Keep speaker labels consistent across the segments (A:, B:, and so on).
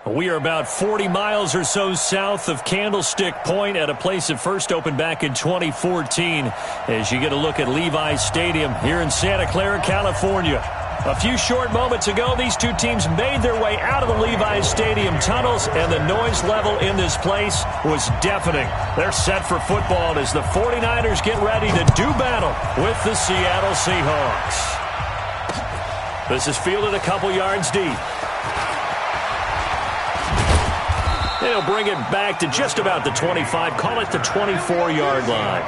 A: We are about 40 miles or so south of Candlestick Point at a place that first opened back in 2014 as you get a look at Levi's Stadium here in Santa Clara, California. A few short moments ago, these two teams made their way out of the Levi's Stadium tunnels, and the noise level in this place was deafening. They're set for football as the 49ers get ready to do battle with the Seattle Seahawks. This is fielded a couple yards deep. They'll bring it back to just about the 25, call it the 24-yard line.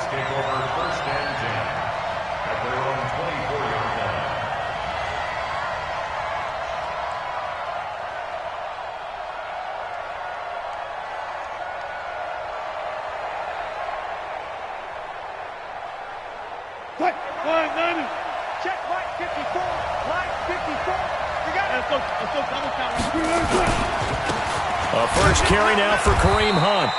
B: Check line 54. Line 54. You got it. Let's go double count.
A: A first carry now for Kareem Hunt.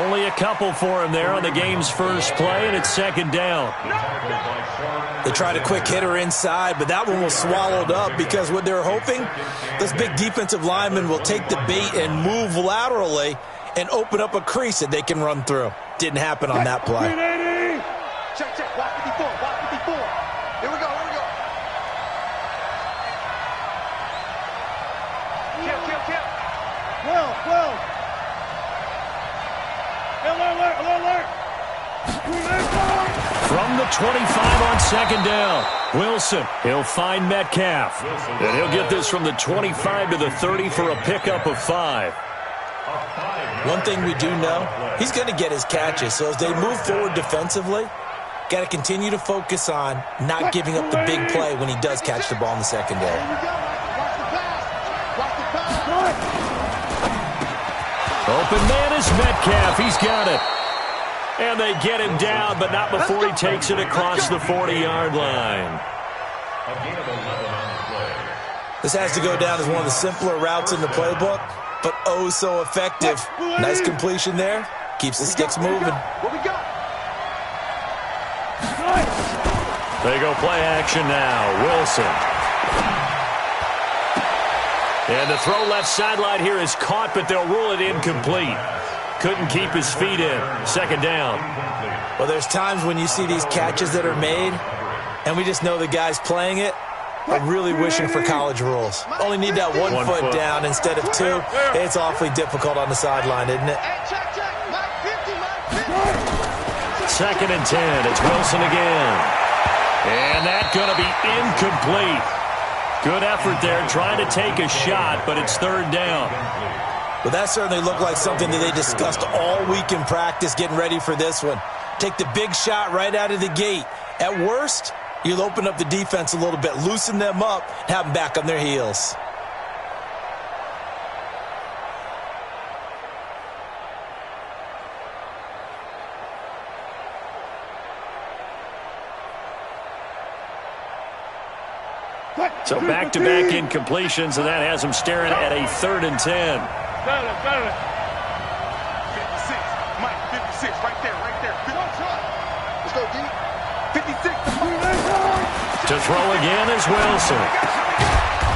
A: Only a couple for him there on the game's first play, and it's second down.
C: They tried a quick hitter inside, but that one was swallowed up because what they're hoping, this big defensive lineman will take the bait and move laterally and open up a crease that they can run through. Didn't happen on that play.
B: Check, check. Block 54. Block 54. Here we go. Here we go. Kill. 12. Alert.
A: From the 25 on second down, Wilson. He'll find Metcalf. And he'll get this from the 25 to the 30 for a pickup of 5.
C: One thing we do know, he's going to get his catches. So as they move forward defensively, got to continue to focus on not giving up the big play when he does catch the ball in the secondary.
A: Open man is Metcalf. He's got it. And they get him down, but not before he takes it across the 40-yard line.
C: This has to go down as one of the simpler routes in the playbook, but oh so effective. Nice completion there. Keeps the sticks moving.
A: They go play action now. Wilson. And the throw left sideline here is caught, but they'll rule it incomplete. Couldn't keep his feet in. Second down.
C: Well, there's times when you see these catches that are made, and we just know the guys playing it are really wishing for college rules. Only need that one foot down instead of two. It's awfully difficult on the sideline, isn't it?
A: Second and 10. It's Wilson again. And that's going to be incomplete. Good effort there, trying to take a shot, but it's third down.
C: Well, that certainly looked like something that they discussed all week in practice getting ready for this one. Take the big shot right out of the gate. At worst, you'll open up the defense a little bit, loosen them up, have them back on their heels.
A: So back-to-back incompletions, and that has him staring at a third and 10.
B: 56, Mike, 56, right there. Let's go, D. 56.
A: To throw again is Wilson.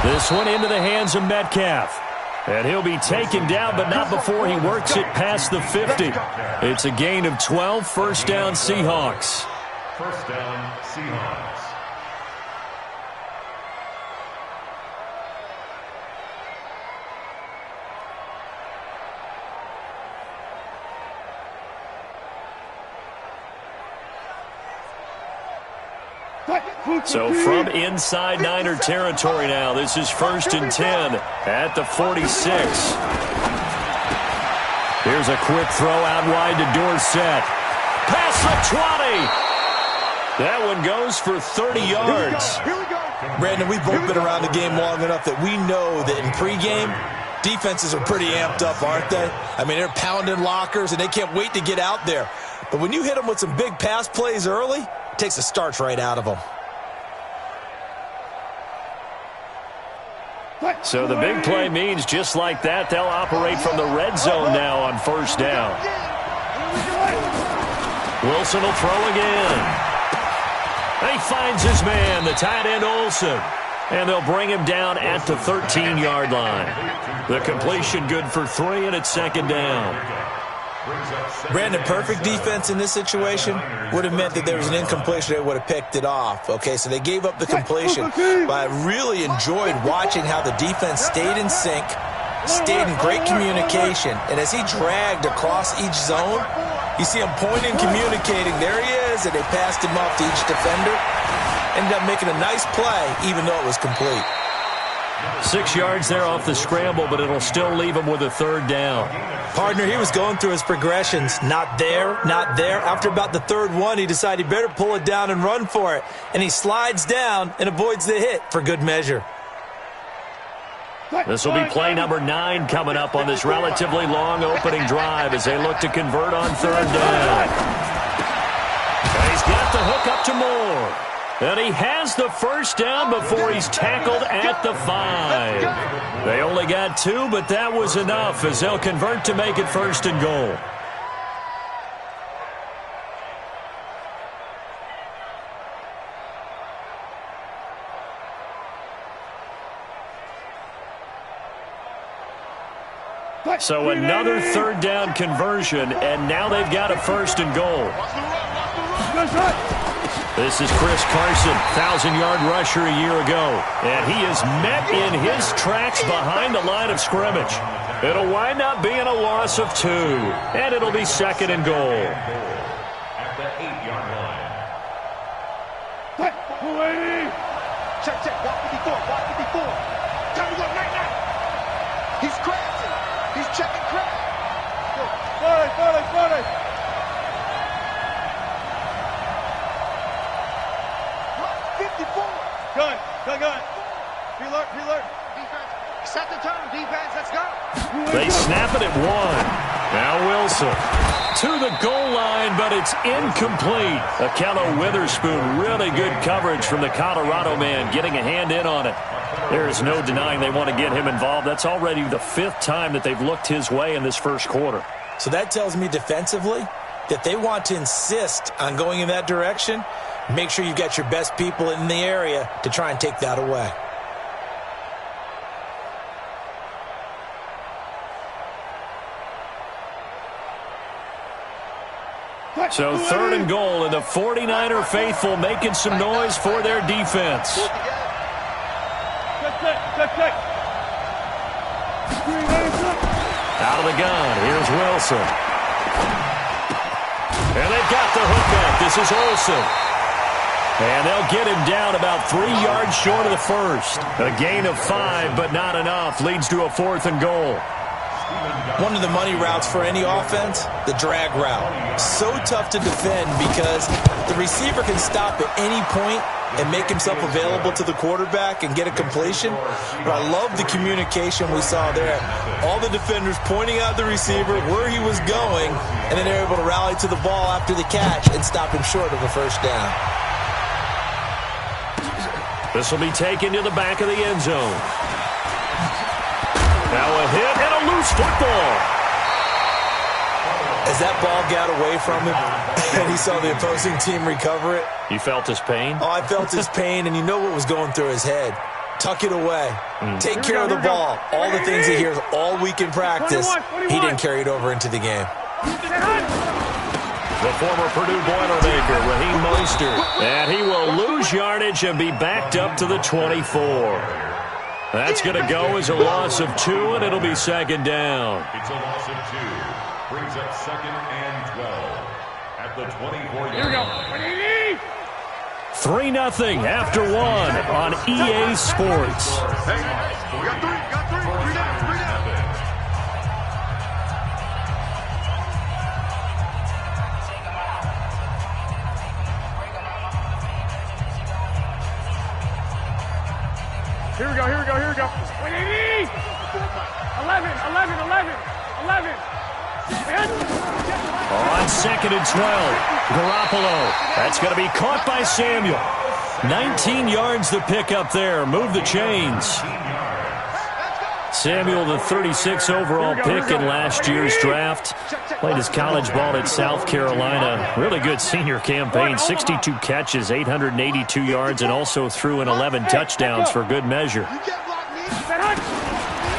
A: This one into the hands of Metcalf. And he'll be taken down, but not before he works it past the 50. It's a gain of 12, first down Seahawks.
D: First down Seahawks.
A: So from inside Niner territory now, this is first and 10 at the 46. Here's a quick throw out wide to Dorsett. Past the 20. That one goes for 30 yards.
C: Brandon, we've both been around the game long enough that we know that in pregame, defenses are pretty amped up, aren't they? I mean, they're pounding lockers, and they can't wait to get out there. But when you hit them with some big pass plays early, it takes the starch right out of them.
A: So the big play means just like that, they'll operate from the red zone now on first down. Wilson will throw again. And he finds his man, the tight end Olsen. And they'll bring him down at the 13-yard line. The completion good for 3, and it's second down.
C: Brandon, perfect defense in this situation would have meant that there was an incompletion. They would have picked it off. Okay, so they gave up the completion. But I really enjoyed watching how the defense stayed in sync, stayed in great communication. And as he dragged across each zone, you see him pointing, communicating. There he is, and they passed him off to each defender. Ended up making a nice play, even though it was complete.
A: 6 yards there off the scramble, but it'll still leave him with a third down.
C: Partner, he was going through his progressions. Not there, not there. After about the third one, he decided he better pull it down and run for it. And he slides down and avoids the hit for good measure.
A: This will be play number 9 coming up on this relatively long opening drive as they look to convert on third down. And he's got the hook up to Moore. And he has the first down before he's tackled at the 5. They only got 2, but that was enough as they'll convert to make it first and goal. So another third down conversion, and now they've got a first and goal. This is Chris Carson, 1,000-yard rusher a year ago. And he is met in his tracks behind the line of scrimmage. It'll wind up being a loss of 2. And it'll be second and goal.
D: At the 8-yard line.
B: Check, check. Walk 54. Walk 54. Time to go. Night. He's crashing. He's checking crash. Sorry. Gun. Preload. Defense. Set the tone, defense. Let's go.
A: They snap it at 1. Now Wilson to the goal line, but it's incomplete. Akello Witherspoon, really good coverage from the Colorado man, getting a hand in on it. There is no denying they want to get him involved. That's already the 5th time that they've looked his way in this first quarter.
C: So that tells me defensively that they want to insist on going in that direction. Make sure you've got your best people in the area to try and take that away.
A: So third and goal, and the 49er faithful making some noise for their defense.
B: Check.
A: Out of the gun, here's Wilson. And they've got the hook back. This is Olsen. And they'll get him down about 3 yards short of the first. A gain of 5, but not enough. Leads to a 4th and goal.
C: One of the money routes for any offense, the drag route. So tough to defend because the receiver can stop at any point and make himself available to the quarterback and get a completion. But I love the communication we saw there. All the defenders pointing out the receiver, where he was going, and then they're able to rally to the ball after the catch and stop him short of a first down.
A: This will be taken to the back of the end zone. Now a hit and a loose football.
C: As that ball got away from him and he saw the opposing team recover it.
A: You felt his pain?
C: Oh, I felt his pain, and you know what was going through his head. Tuck it away. Take care of the ball. All the things he hears all week in practice, he didn't carry it over into the game.
A: The former Purdue Boilermaker, Raheem Mostert. And he will lose yardage and be backed up to the 24. That's going to go as a loss of 2, and it'll be second down.
D: It's a loss of 2. Brings up second and 12 at the 24-yard line.
B: Here we go.
A: 3-0 after 1 on EA Sports.
B: Hey, we got 3. Three down. Here we go. 11.
A: On second and 12, Garoppolo. That's going to be caught by Samuel. 19 yards to pick up there. Move the chains. Samuel, the 36 overall pick in last year's draft. Played his college ball at South Carolina. Really good senior campaign. 62 catches, 882 yards, and also threw in 11 touchdowns for good measure.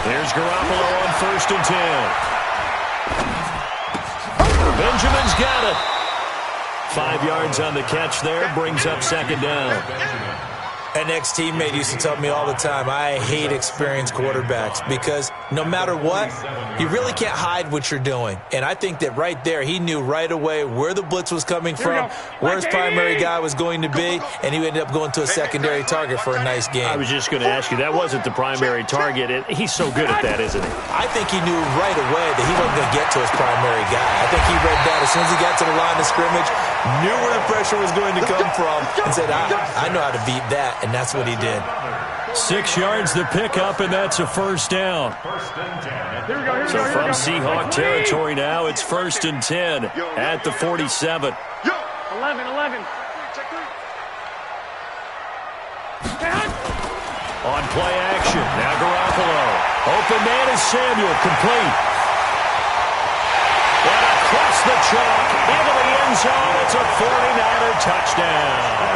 A: Here's Garoppolo on 1st and 10. Benjamin's got it. 5 yards on the catch there. Brings up 2nd down.
C: An ex-teammate used to tell me all the time, I hate experienced quarterbacks because no matter what, you really can't hide what you're doing. And I think that right there, he knew right away where the blitz was coming from, where his primary guy was going to be, and he ended up going to a secondary target for a nice game.
A: I was just going to ask you, that wasn't the primary target. He's so good at that, isn't he?
C: I think he knew right away that he wasn't going to get to his primary guy. I think he read that as soon as he got to the line of scrimmage, knew where the pressure was going to come from, and said, I know how to beat that. And that's what he did.
A: 6 yards the pickup, and that's a 1st down. So from Seahawk territory now, it's 1st and 10 at the 47.
B: 11.
A: On play action, now Garoppolo. Open man is Samuel, complete. And across the chalk, into the end zone, it's a 49er touchdown.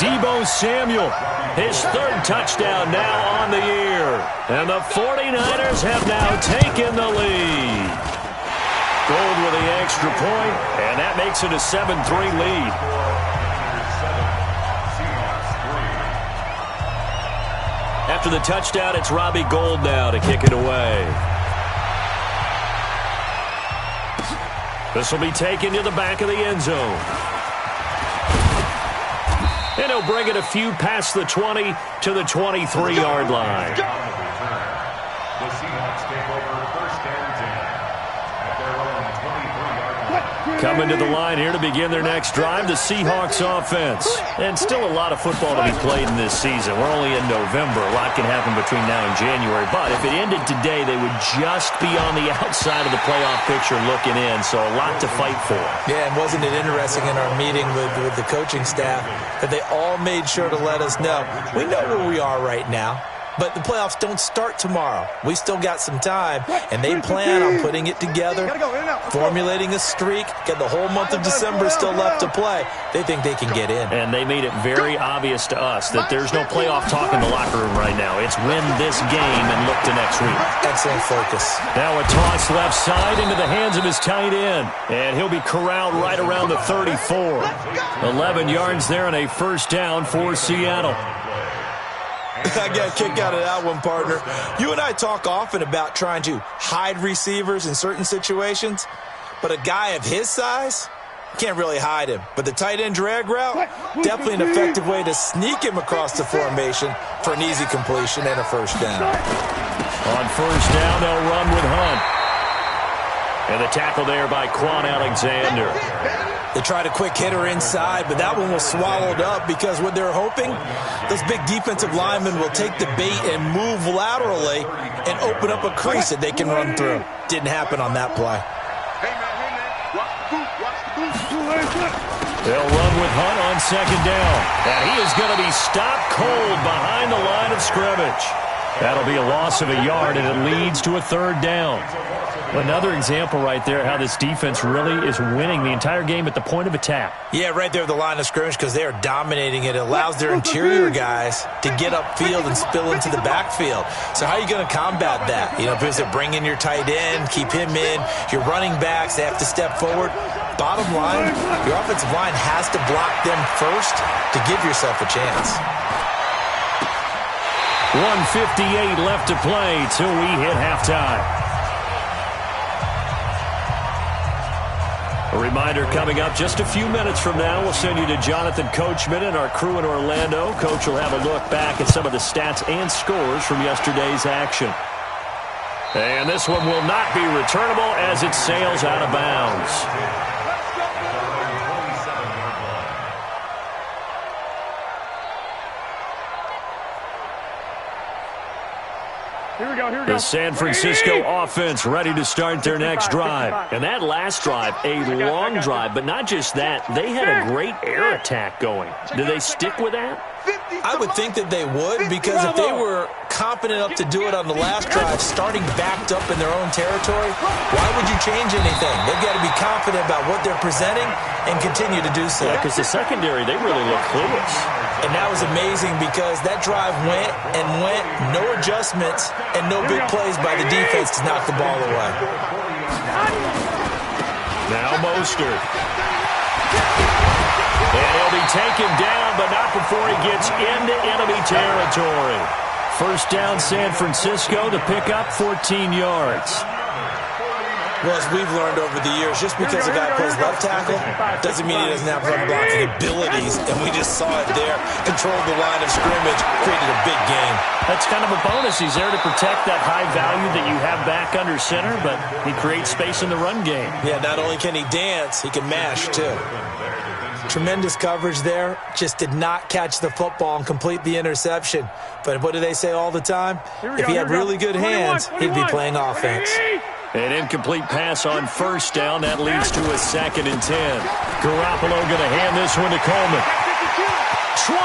A: Deebo Samuel, his 3rd touchdown now on the year. And the 49ers have now taken the lead. Gold with the extra point, and that makes it a 7-3 lead. After the touchdown, it's Robbie Gould now to kick it away. This will be taken to the back of the end zone. And he'll bring it a few past the 20 to the 23-yard line.
D: The Seahawks take over 1st and 10 at their own 23-yard line.
A: Coming to the line here to begin their next drive, the Seahawks offense. And still a lot of football to be played in this season. We're only in November. A lot can happen between now and January. But if it ended today, they would just be on the outside of the playoff picture looking in. So a lot to fight for.
C: Yeah, and wasn't it interesting in our meeting with the coaching staff that they all made sure to let us know, we know where we are right now, but the playoffs don't start tomorrow. We still got some time, and they plan on putting it together, formulating a streak, got the whole month of December still left to play. They think they can get in.
A: And they made it very obvious to us that there's no playoff talk in the locker room right now. It's win this game and look to next week.
C: Excellent focus.
A: Now a toss left side into the hands of his tight end. And he'll be corralled right around the 34. 11 yards there and a 1st down for Seattle.
C: I got a kick out of that one, partner. You and I talk often about trying to hide receivers in certain situations, but a guy of his size can't really hide him. But the tight end drag route, definitely an effective way to sneak him across the formation for an easy completion and a 1st down.
A: On 1st down, they'll run with Hunt. And the tackle there by Quan Alexander.
C: They tried a quick hitter inside, but that one was swallowed up because what they're hoping, those big defensive linemen will take the bait and move laterally and open up a crease that they can run through. Didn't happen on that play.
A: They'll run with Hunt on 2nd down. And he is going to be stopped cold behind the line of scrimmage. That'll be a loss of a yard, and it leads to a 3rd down. Another example right there how this defense really is winning the entire game at the point of attack.
C: Yeah, right there at the line of scrimmage because they are dominating it. It allows their interior guys to get upfield and spill into the backfield. So how are you going to combat that? You know, because they're bringing your tight end, keep him in. Your running backs, they have to step forward. Bottom line, your offensive line has to block them first to give yourself a chance.
A: 1:58 left to play till we hit halftime. A reminder coming up just a few minutes from now, we'll send you to Jonathan Coachman and our crew in Orlando. Coach will have a look back at some of the stats and scores from yesterday's action. And this one will not be returnable as it sails out of bounds. The San Francisco offense ready to start their next drive. And that last drive, a long drive, but not just that. They had a great air attack going. Do they stick with that?
C: I would think that they would, because if they were confident enough to do it on the last drive, starting backed up in their own territory, why would you change anything? They've got to be confident about what they're presenting and continue to do so.
A: Yeah, because the secondary, they really look clueless.
C: And that was amazing because that drive went and went, no adjustments and no big plays by the defense to knock the ball away.
A: Now Mostert. And he'll be taken down, but not before he gets into enemy territory. First down, San Francisco, to pick up 14 yards.
C: Well, as we've learned over the years, just because a guy plays left tackle doesn't mean he doesn't have run blocking abilities, and we just saw it there. Controlled the line of scrimmage, created a big game.
A: That's kind of a bonus. He's there to protect that high value that you have back under center, but he creates space in the run game.
C: Yeah, not only can he dance, he can mash, too. Tremendous coverage there. Just did not catch the football and complete the interception. But what do they say all the time? If he had really good hands, he'd be playing offense.
A: An incomplete pass on first down. That leads to a 2nd and 10. Garoppolo going to hand this one to Coleman. 20!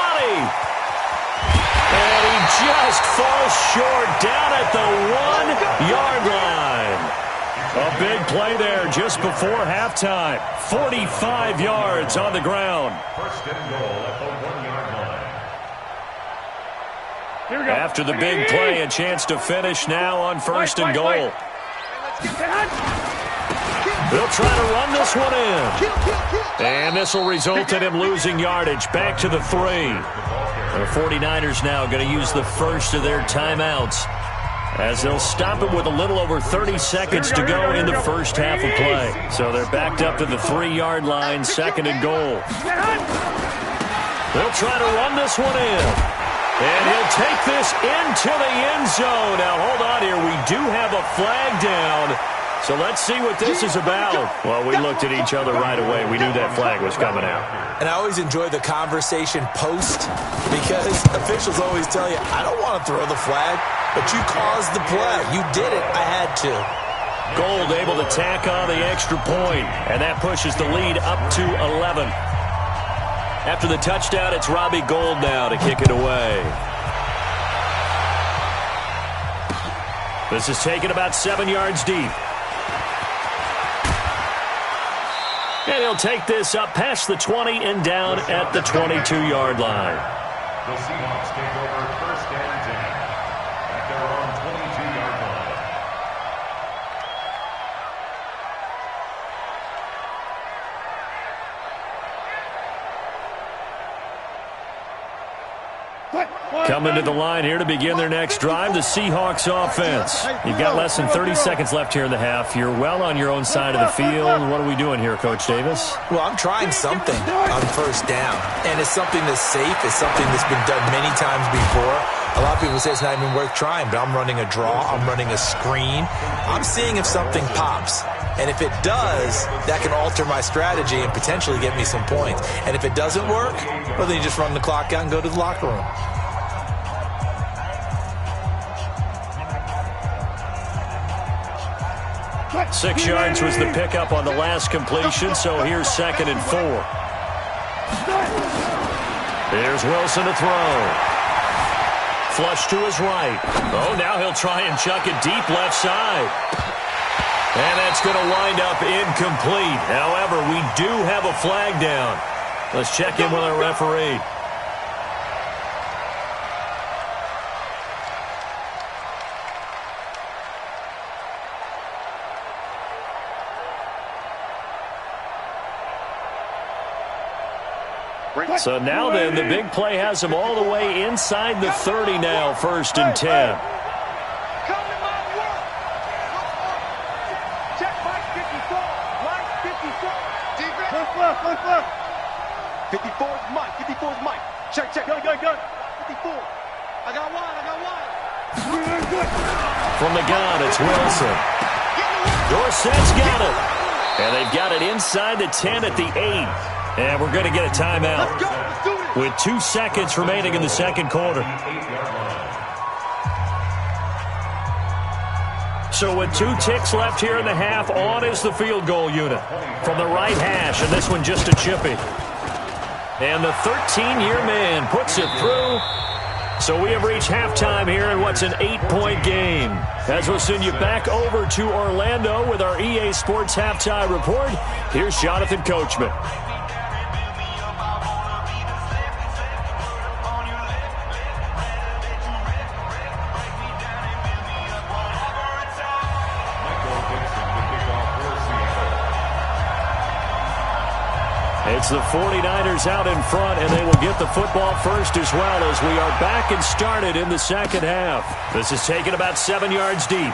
A: And he just falls short down at the 1-yard line. A big play there just before halftime. 45 yards on the ground.
D: First and goal at the 1-yard line.
A: After the big play, a chance to finish now on first and goal. They'll try to run this one in. And this will result in him losing yardage. Back to the 3. The 49ers now going to use the first of their timeouts, as they'll stop it with a little over 30 seconds to go in the first half of play. So they're backed up to the 3-yard line, 2nd and goal. They'll try to run this one in. And he'll take this into the end zone. Now, hold on here. We do have a flag down. So let's see what this is about. Well, we looked at each other right away. We knew that flag was coming out.
C: And I always enjoy the conversation post, because officials always tell you, I don't want to throw the flag, but you caused the play. You did it. I had to.
A: Gold able to tack on the extra point, and that pushes the lead up to 11. After the touchdown, it's Robbie Gould now to kick it away. This is taken about 7 yards deep. And he'll take this up past the 20 and down at the 22-yard line.
D: The Seahawks take over first and 10 at their own 22-yard line.
A: Coming to the line here to begin their next drive, the Seahawks offense. You've got less than 30 seconds left here in the half. You're well on your own side of the field. What are we doing here, Coach Davis?
C: Well, I'm trying something on first down, and it's something that's safe. It's something that's been done many times before. A lot of people say it's not even worth trying, but I'm running a draw. I'm running a screen. I'm seeing if something pops. And if it does, that can alter my strategy and potentially get me some points. And if it doesn't work, well, then you just run the clock out and go to the locker room.
A: Six yards was the pickup on the last completion, so here's 2nd and 4. Here's Wilson to throw. Flush to his right. Oh, now he'll try and chuck it deep left side. And that's going to wind up incomplete. However, we do have a flag down. Let's check in with our referee. So now then, the big play has him all the way inside the 30 now, 1st and 10.
B: Check Mike 54. Mike 54. Defense. Look. 54 is Mike. 54 is Mike. Check. Gun. 54. I got one.
A: From the gun, it's Wilson. Dorsett's got it. And they've got it inside the 10 at the 8. And we're going to get a timeout with 2 seconds remaining in the second quarter. So with 2 ticks left here in the half, on is the field goal unit from the right hash, and this one just a chippy. And the 13-year man puts it through So we have reached halftime here in what's an 8-point game. As we'll send you back over to Orlando with our EA Sports Halftime Report, here's Jonathan Coachman. It's the 49ers out in front, and they will get the football first as well as we are back and started in the second half. This is taken about 7 yards deep.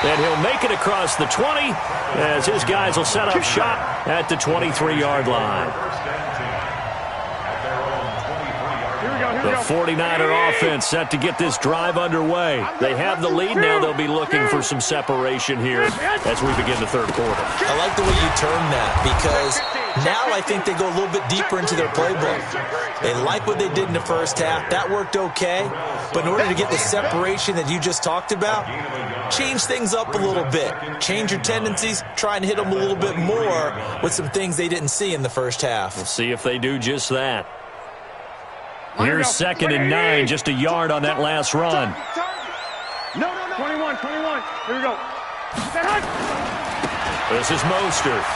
A: And he'll make it across the 20 as his guys will set up shop at the 23-yard line. The 49er offense set to get this drive underway. They have the lead now. They'll be looking for some separation here as we begin the third quarter.
C: I like the way you term that because now I think they go a little bit deeper into their playbook. They like what they did in the first half. That worked okay. But in order to get the separation that you just talked about, change things up a little bit. Change your tendencies. Try and hit them a little bit more with some things they didn't see in the first half.
A: We'll see if they do just that. Here's 2nd and 9, just a yard on that last run.
B: No. 21. Here we go.
A: This is Mostert.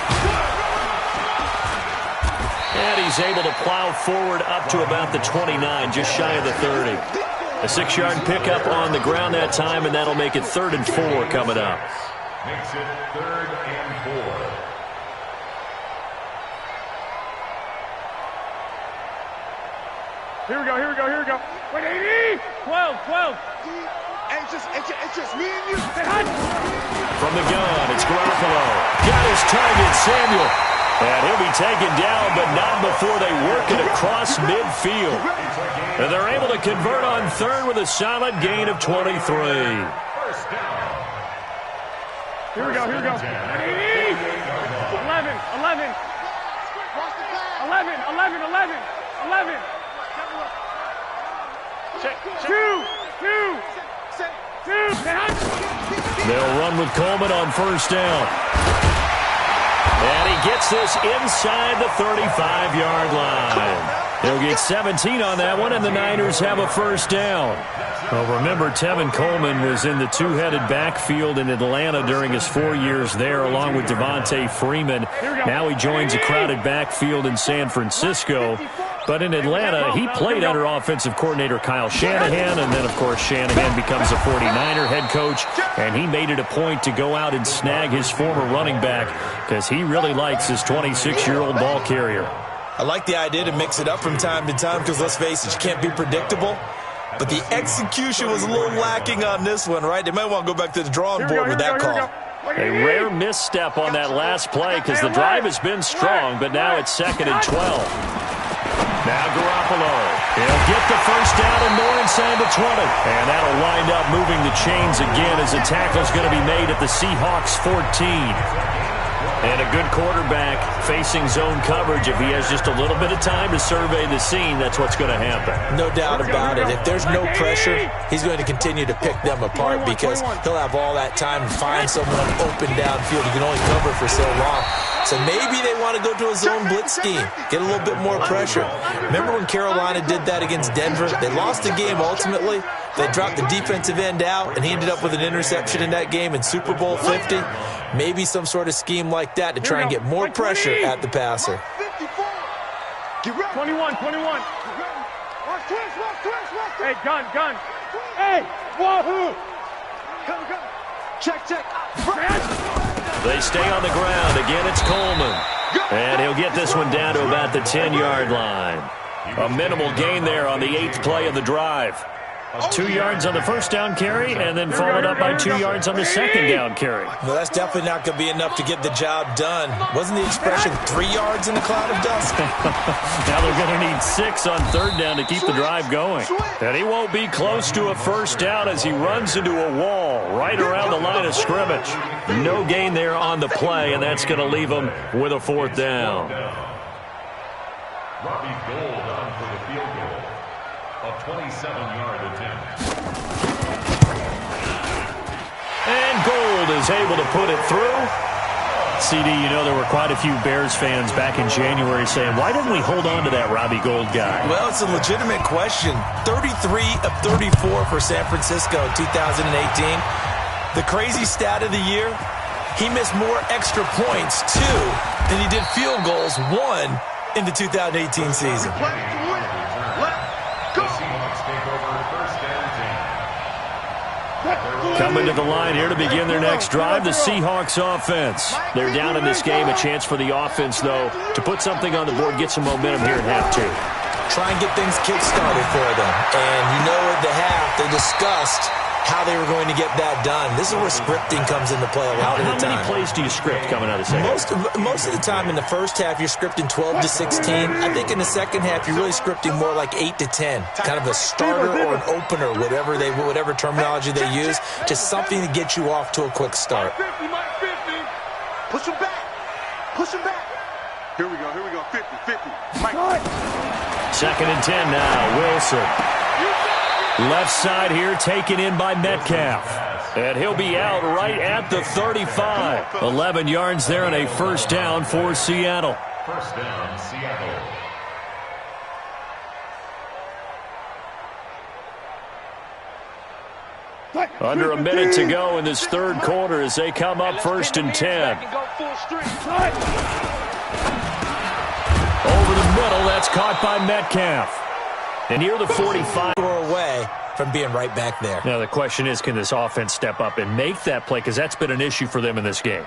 A: And he's able to plow forward up to about the 29, just shy of the 30. A 6-yard pickup on the ground that time, and that'll make it 3rd and 4 coming up.
D: Makes it 3rd and 4.
B: Here we go. Wait, 80! 12. It's just me and you.
A: From the gun, it's Garoppolo. Got his target, Samuel. And he'll be taken down, but not before they work it across midfield. And they're able to convert on 3rd with a solid gain of 23.
B: Here we go. 11. 2.
A: They'll run with Coleman on 1st down. And he gets this inside the 35-yard line. He'll get 17 on that one, and the Niners have a 1st down. Well, remember, Tevin Coleman was in the two-headed backfield in Atlanta during his 4 years there, along with Devontae Freeman. Now he joins a crowded backfield in San Francisco. But in Atlanta, he played under offensive coordinator Kyle Shanahan, and then, of course, Shanahan becomes a 49er head coach, and he made it a point to go out and snag his former running back because he really likes his 26-year-old ball carrier.
C: I like the idea to mix it up from time to time because, let's face it, you can't be predictable. But the execution was a little lacking on this one, right? They might want to go back to the drawing board with that call.
A: A rare misstep on that last play because the drive has been strong, but now it's 2nd and 12. Now Garoppolo. He'll get the 1st down and more inside the 20. And that'll wind up moving the chains again as the tackle's going to be made at the Seahawks 14. And a good quarterback facing zone coverage. If he has just a little bit of time to survey the scene, that's what's going to happen.
C: No doubt about it. If there's no pressure, he's going to continue to pick them apart because he'll have all that time to find someone open downfield. He can only cover for so long. So maybe they want to go to a zone blitz scheme, get a little bit more pressure. Remember when Carolina did that against Denver? They lost the game ultimately. They dropped the defensive end out, and he ended up with an interception in that game in Super Bowl 50. Maybe some sort of scheme like that to try and get more pressure at the passer.
B: 21. Hey, gun. Hey, wahoo! Come. Check.
A: They stay on the ground. Again, it's Coleman. And he'll get this one down to about the 10-yard line. A minimal gain there on the 8th play of the drive. 2 yards on the 1st down carry, and then followed up by 2 yards on the 2nd down carry.
C: Well, that's definitely not going to be enough to get the job done. Wasn't the expression 3 yards in a cloud of dust?
A: Now they're going to need 6 on 3rd down to keep the drive going. And he won't be close to a 1st down as he runs into a wall right around the line of scrimmage. No gain there on the play, and that's going to leave him with a 4th down.
D: Robbie Gould on for the field goal. A 27-yard attempt.
A: And Gould is able to put it through. CD, you know there were quite a few Bears fans back in January saying, why didn't we hold on to that Robbie Gould guy?
C: Well, it's a legitimate question. 33 of 34 for San Francisco in 2018. The crazy stat of the year, he missed more extra points, 2, than he did field goals, 1, in the 2018 season.
A: Coming to the line here to begin their next drive, the Seahawks offense. They're down in this game. A chance for the offense, though, to put something on the board, get some momentum here in half 2.
C: Try and get things kick-started for them. And you know at the half, they discussed how they were going to get that done. This is where scripting comes into play a lot of the time.
A: How many plays do you script coming out of the second?
C: Most of the time in the first half, you're scripting 12 to 16. I think in the second half, you're really scripting more like 8 to 10. Kind of a starter or an opener, whatever terminology they use. Just something to get you off to a quick start.
B: Push him back. Push him back. Here we go. 50. Mike.
A: 2nd and 10 now. Wilson. Left side here taken in by Metcalf. And he'll be out right at the 35. 11 yards there and a first down for Seattle.
D: First down, Seattle.
A: Under a minute to go in this third quarter as they come up 1st and 10. Over the middle, that's caught by Metcalf. And near the 45.
C: Away from being right back there.
A: Now the question is, can this offense step up and make that play? Because that's been an issue for them in this game.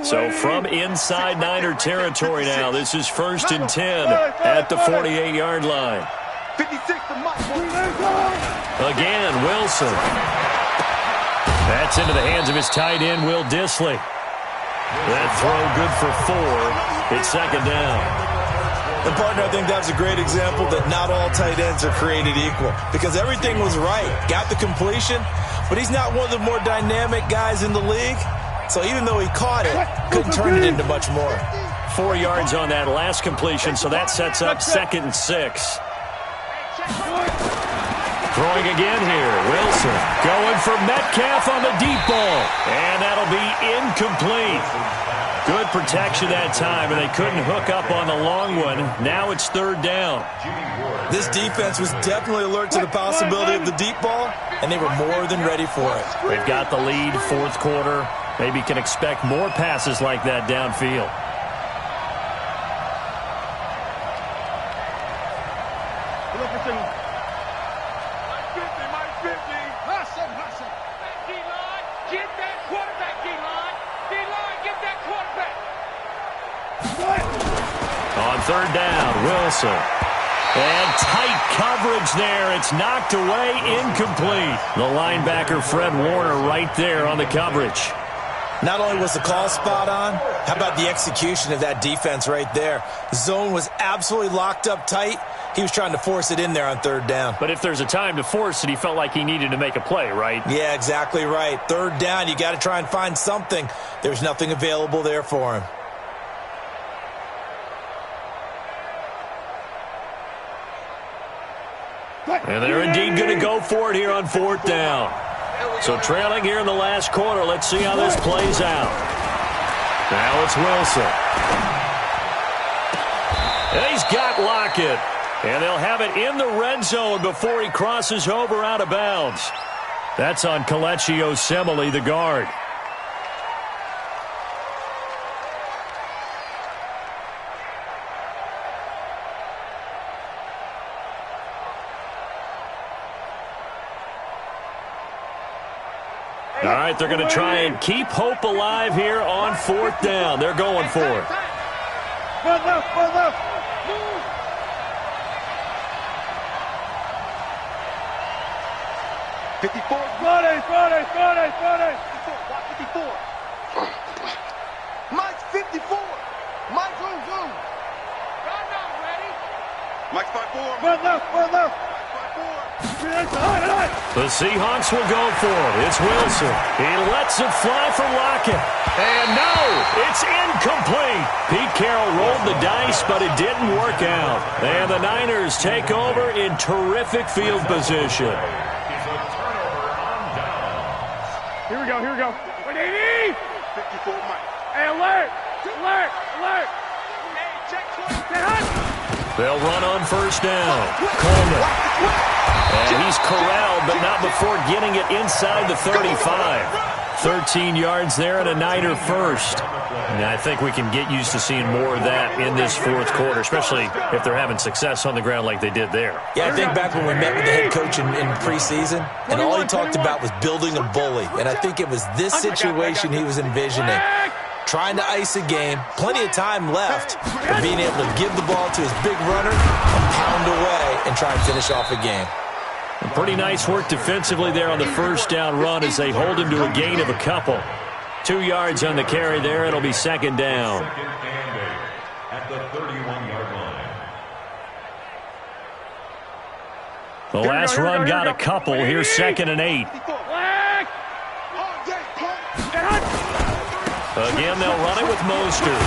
A: So from inside Niner territory now, this is 1st and 10 at the 48-yard line.
B: 56 to Mike.
A: Again, Wilson. That's into the hands of his tight end, Will Dissly. That throw good for 4. It's 2nd down.
C: And, partner, I think that's a great example that not all tight ends are created equal because everything was right. Got the completion, but he's not one of the more dynamic guys in the league. So even though he caught it, couldn't turn it into much more.
A: 4 yards on that last completion, so that sets up 2nd and 6. Throwing again here. Wilson going for Metcalf on the deep ball. And that'll be incomplete. Good protection that time, and they couldn't hook up on the long one. Now it's 3rd down.
C: This defense was definitely alert to the possibility of the deep ball, and they were more than ready for it.
A: They've got the lead, 4th quarter. Maybe can expect more passes like that downfield. On 3rd down, Wilson. And tight coverage there. It's knocked away, incomplete. The linebacker, Fred Warner, right there on the coverage.
C: Not only was the call spot on, how about the execution of that defense right there? The zone was absolutely locked up tight. He was trying to force it in there on 3rd down.
A: But if there's a time to force it, he felt like he needed to make a play, right?
C: Yeah, exactly right. 3rd down, you got to try and find something. There's nothing available there for him.
A: And they're indeed going to go for it here on 4th down. So trailing here in the last quarter. Let's see how this plays out. Now it's Wilson. And he's got Lockett. And they'll have it in the red zone before he crosses over out of bounds. That's on Kelechi Osemele, the guard. All right, they're going to try and keep hope alive here on 4th down. They're going for it.
B: 54. 54. Mike's 54. Mike's zoom. Mike's 5-4.
A: The Seahawks will go for it. It's Wilson. He lets it fly for Lockett. And no, it's incomplete. Pete Carroll rolled the dice, but it didn't work out. And the Niners take over in terrific field position.
B: Here we go, here we go. 54 Mike. Hey, alert! Alert! Alert! Hey, check 20.
A: They'll run on first down. Coleman. And he's corralled, but not before getting it inside the 35. 13 yards there and a Niner first. And I think we can get used to seeing more of that in this fourth quarter, especially if they're having success on the ground like they did there.
C: Yeah, I think back when we met with the head coach in preseason, and all he talked about was building a bully. And I think it was this situation he was envisioning. Trying to ice a game, plenty of time left, but being able to give the ball to his big runner and pound away and try and finish off a game.
A: Pretty nice work defensively there on the first down run as they hold him to a gain of a couple. 2 yards on the carry there. It'll be second down.
D: Second and 8 at the 31-yard line.
A: The last run got a couple. Here's second and 8. Again, they'll run it with Mostert.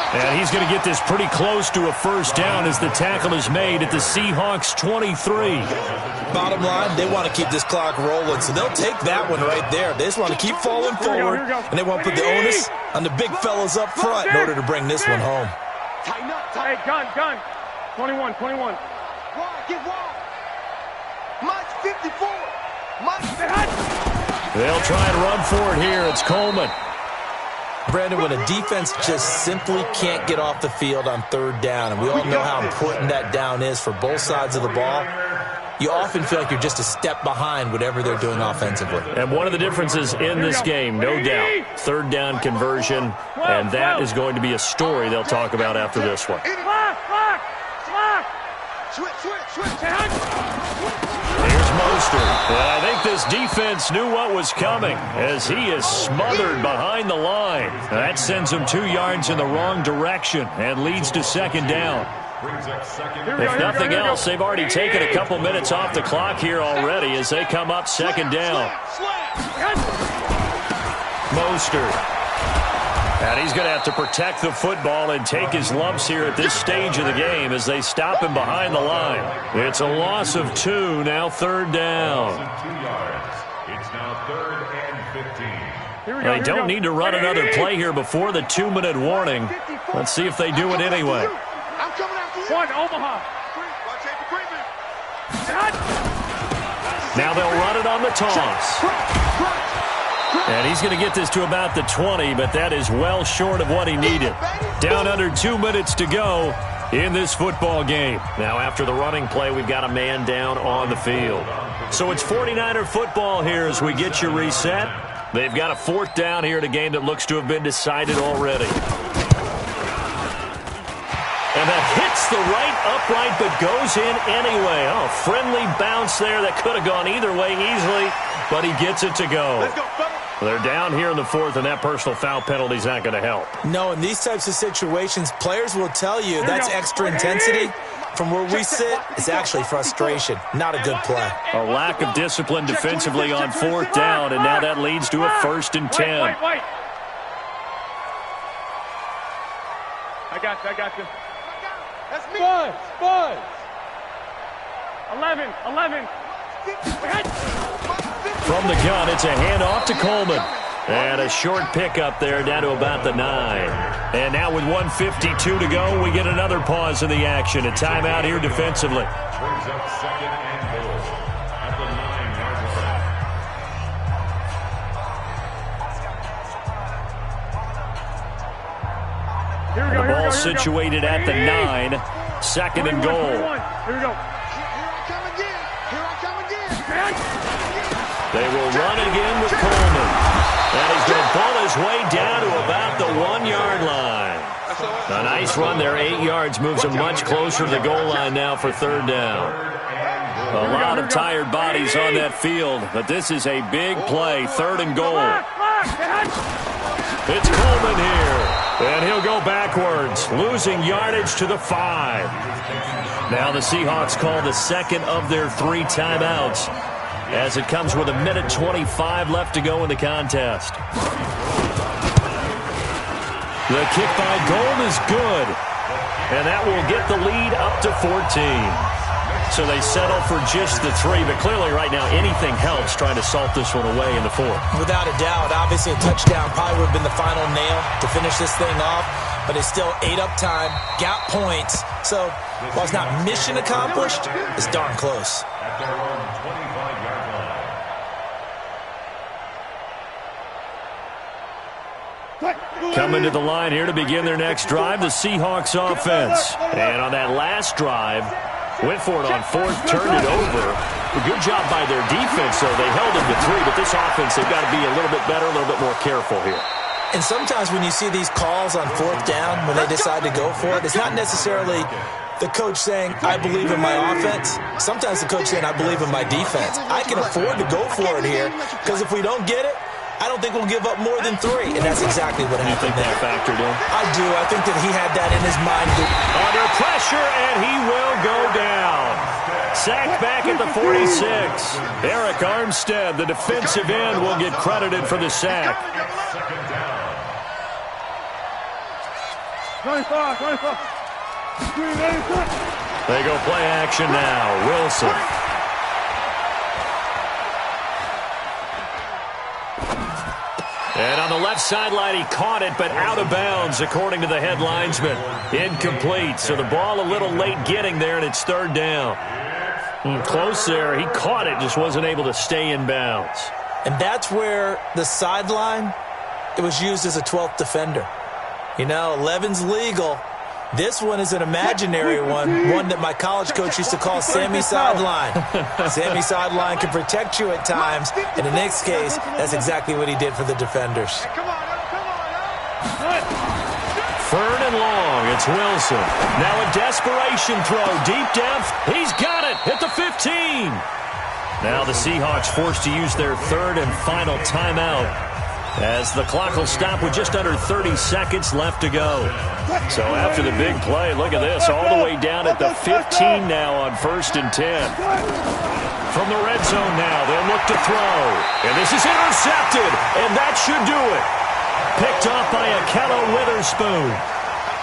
A: And he's going to get this pretty close to a first down as the tackle is made at the Seahawks 23.
C: Bottom line, they want to keep this clock rolling, so they'll take that one right there. They just want to keep falling forward, and they want to put the onus on the big fellas up front in order to bring this one home.
B: Tighten up, hey, gun. 21. Wide, get wide. Mike's 54.
A: They'll try and run for it here. It's Coleman.
C: Brandon, when a defense just simply can't get off the field on third down, and we all know how important that down is for both sides of the ball, you often feel like you're just a step behind whatever they're doing offensively.
A: And one of the differences in this game, no doubt, third down conversion, and that is going to be a story they'll talk about after this one. Here's Mostert. Well, I think this defense knew what was coming as he is smothered behind the line. That sends him 2 yards in the wrong direction and leads to second down. If nothing else, they've already taken a couple minutes off the clock here already as they come up second down. Mostert. And he's going to have to protect the football and take his lumps here at this stage of the game as they stop him behind the line. It's a loss of 2, now third down.
D: It's now third and 15.
A: They don't need to run another play here before the 2-minute warning. Let's see if they do it anyway.
B: I'm coming after you. One, Omaha.
A: Now they'll run it on the toss. And he's going to get this to about the 20, but that is well short of what he needed. Down under 2 minutes to go in this football game. Now after the running play, we've got a man down on the field. So it's 49er football here as we get you reset. They've got a fourth down here in a game that looks to have been decided already. And that hits the right upright but goes in anyway. Oh, friendly bounce there that could have gone either way easily, but he gets it to go.
B: Let's go, fella.
A: They're down here in the fourth, and that personal foul penalty is not going to help.
C: No, in these types of situations, players will tell you that's extra intensity. From where we sit, it's actually frustration, not a good play.
A: A lack of discipline defensively on fourth down, and now that leads to a 1st and 10.
B: Wait. I got you. That's me. Buzz. 11.
A: From the gun, it's a handoff to Coleman. And a short pickup there down to about the 9. And now with 1:52 to go, we get another pause in the action. A timeout here defensively.
D: Brings up second and goal at the 9-yard line.
A: The ball situated at the 9. Second and goal.
B: Here we go.
A: They will run again with Coleman. And he's going to pull his way down to about the 1-yard line. A nice run there, 8 yards, moves him much closer to the goal line now for third down. A lot of tired bodies on that field, but this is a big play, third and goal. It's Coleman here, and he'll go backwards, losing yardage to the 5. Now the Seahawks call the second of their 3 timeouts, as it comes with 1:25 left to go in the contest. The kick by Gold is good, and that will get the lead up to 14. so they settle for just the 3. But clearly right now anything helps trying to salt this one away in the 4th.
C: Without a doubt, obviously a touchdown probably would have been the final nail to finish this thing off. But it's still ate up time, got points. So while it's not mission accomplished, it's darn close.
D: At their own 25-yard line.
A: Coming to the line here to begin their next drive, the Seahawks offense. And on that last drive, went for it on 4th, turned it over. A good job by their defense, though. They held them to 3, but this offense, they've got to be a little bit better, a little bit more careful here.
C: And sometimes when you see these calls on 4th down, when they decide to go for it, it's not necessarily the coach saying, I believe in my offense. Sometimes the coach saying, I believe in my defense. I can afford to go for it here, because if we don't get it, I don't think we'll give up more than 3. And that's exactly what happened there.
A: You think that factored in?
C: I do. I think that he had that in his mind.
A: Under pressure, and he will go down. Sacked back at the 46. Eric Armstead, the defensive end, will get credited for the sack.
B: 25.
A: They go play action now. Wilson. And on the left sideline, he caught it, but out of bounds, according to the head linesman. Incomplete, so the ball a little late getting there, and it's 3rd down. Close there. He caught it, just wasn't able to stay in bounds.
C: And that's where the sideline, it was used as a 12th defender. You know, 11's legal. This one is an imaginary one that my college coach used to call Sammy Sideline. Sammy Sideline can protect you at times, and in this case, that's exactly what he did for the defenders.
A: Third and long, it's Wilson. Now a desperation throw, deep depth. He's got it at the 15. Now the Seahawks forced to use their 3rd and final timeout, as the clock will stop with just under 30 seconds left to go. So after the big play, look at this, all the way down at the 15 now on 1st and 10. From the red zone now, they'll look to throw. And this is intercepted, and that should do it. Picked off by Akello Witherspoon.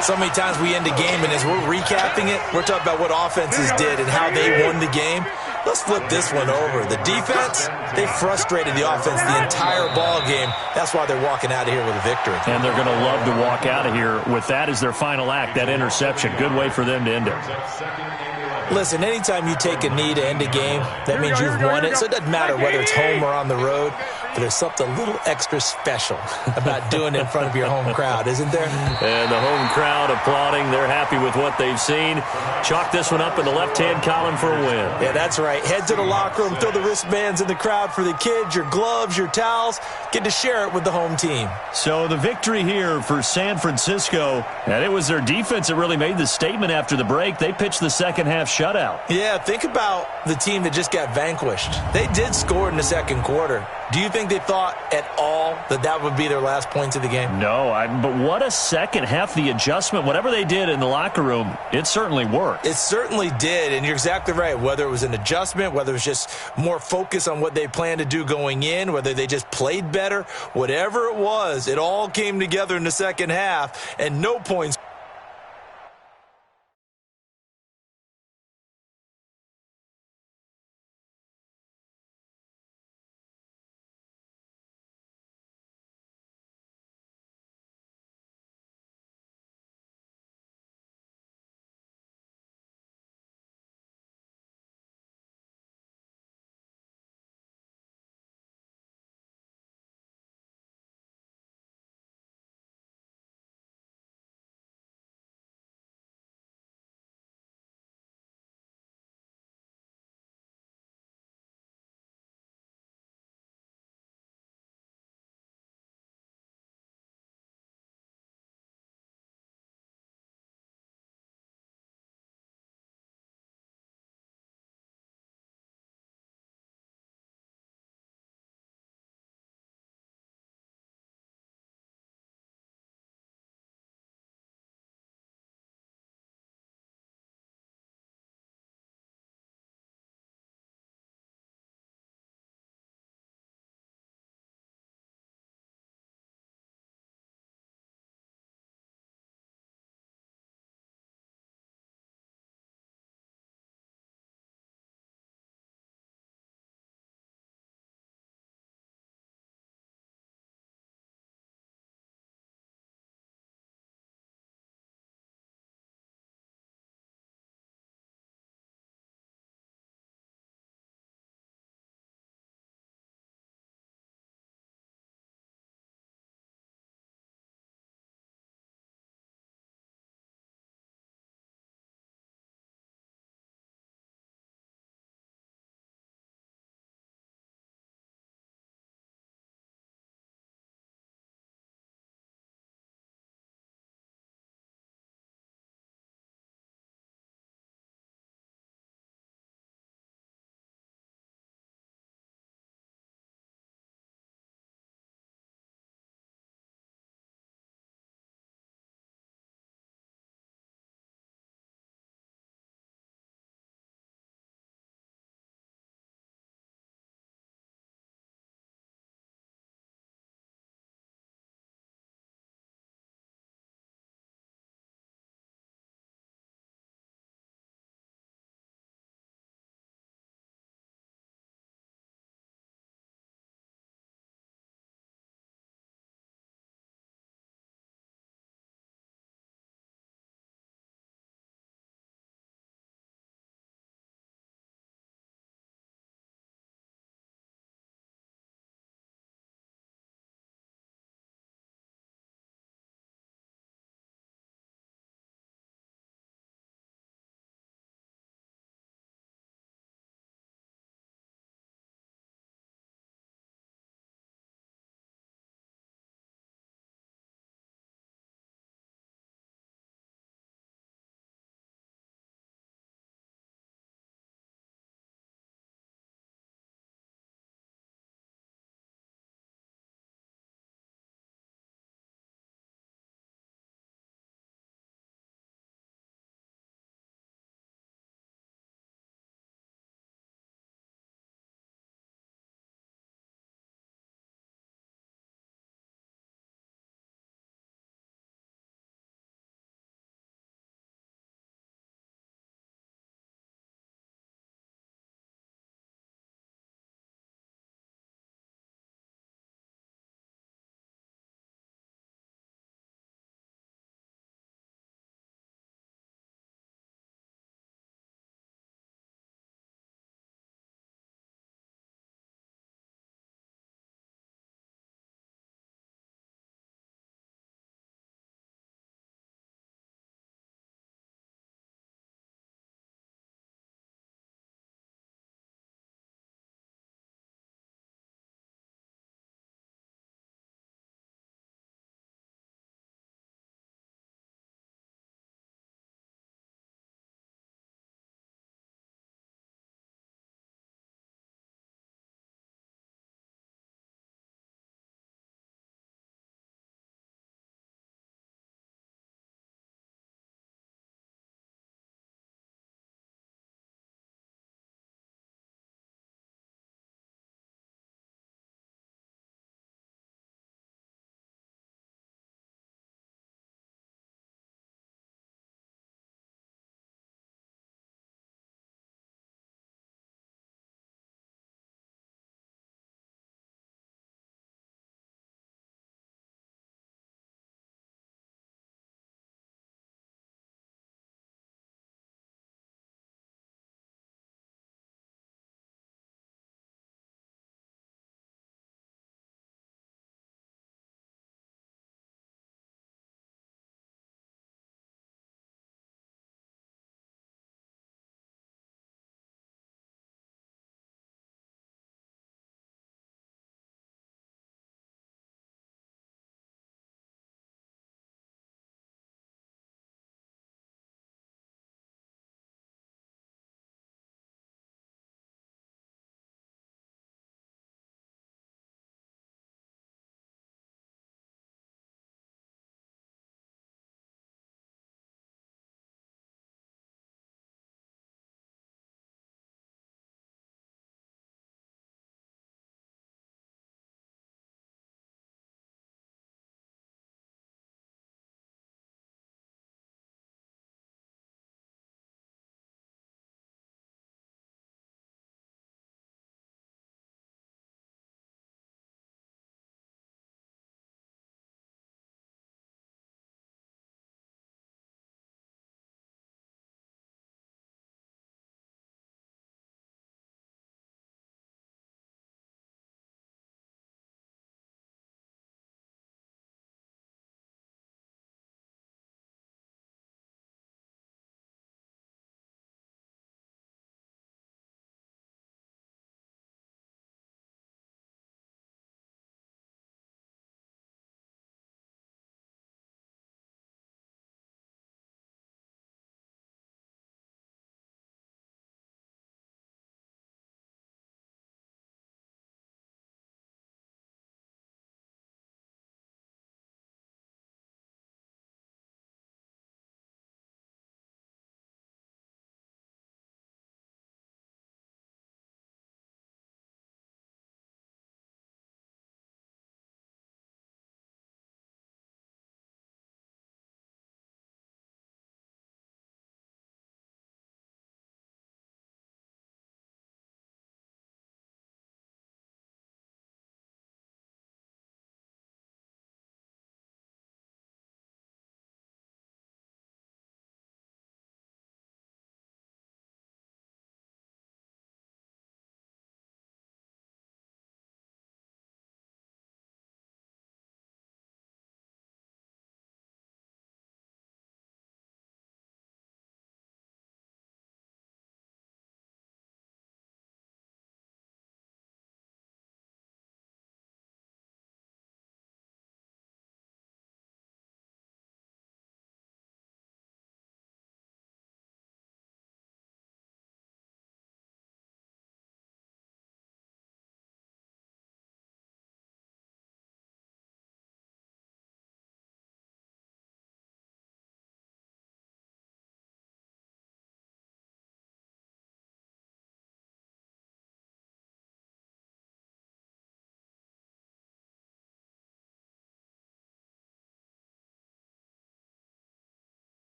C: So many times we end a game, and as we're recapping it, we're talking about what offenses did and how they won the game. Let's flip this one over. The defense, they frustrated the offense the entire ball game. That's why they're walking out of here with a victory.
A: And they're going to love to walk out of here with that as their final act, that interception. Good way for them to end it.
C: Listen, anytime you take a knee to end a game, that means you've won it. So it doesn't matter whether it's home or on the road. But there's something a little extra special about doing it in front of your home crowd, isn't there?
A: And the home crowd applauding. They're happy with what they've seen. Chalk this one up in the left-hand column for a win.
C: Yeah, that's right. Head to the locker room, throw the wristbands in the crowd for the kids, your gloves, your towels. Get to share it with the home team.
A: So the victory here for San Francisco, and it was their defense that really made the statement after the break. They pitched the second-half shutout.
C: Yeah, think about the team that just got vanquished. They did score in the second quarter. Do you think they thought at all that that would be their last points of the game?
A: No, but what a second half. The adjustment, whatever they did in the locker room, it certainly worked.
C: It certainly did, and you're exactly right. Whether it was an adjustment, whether it was just more focus on what they planned to do going in, whether they just played better, whatever it was, it all came together in the second half, and no points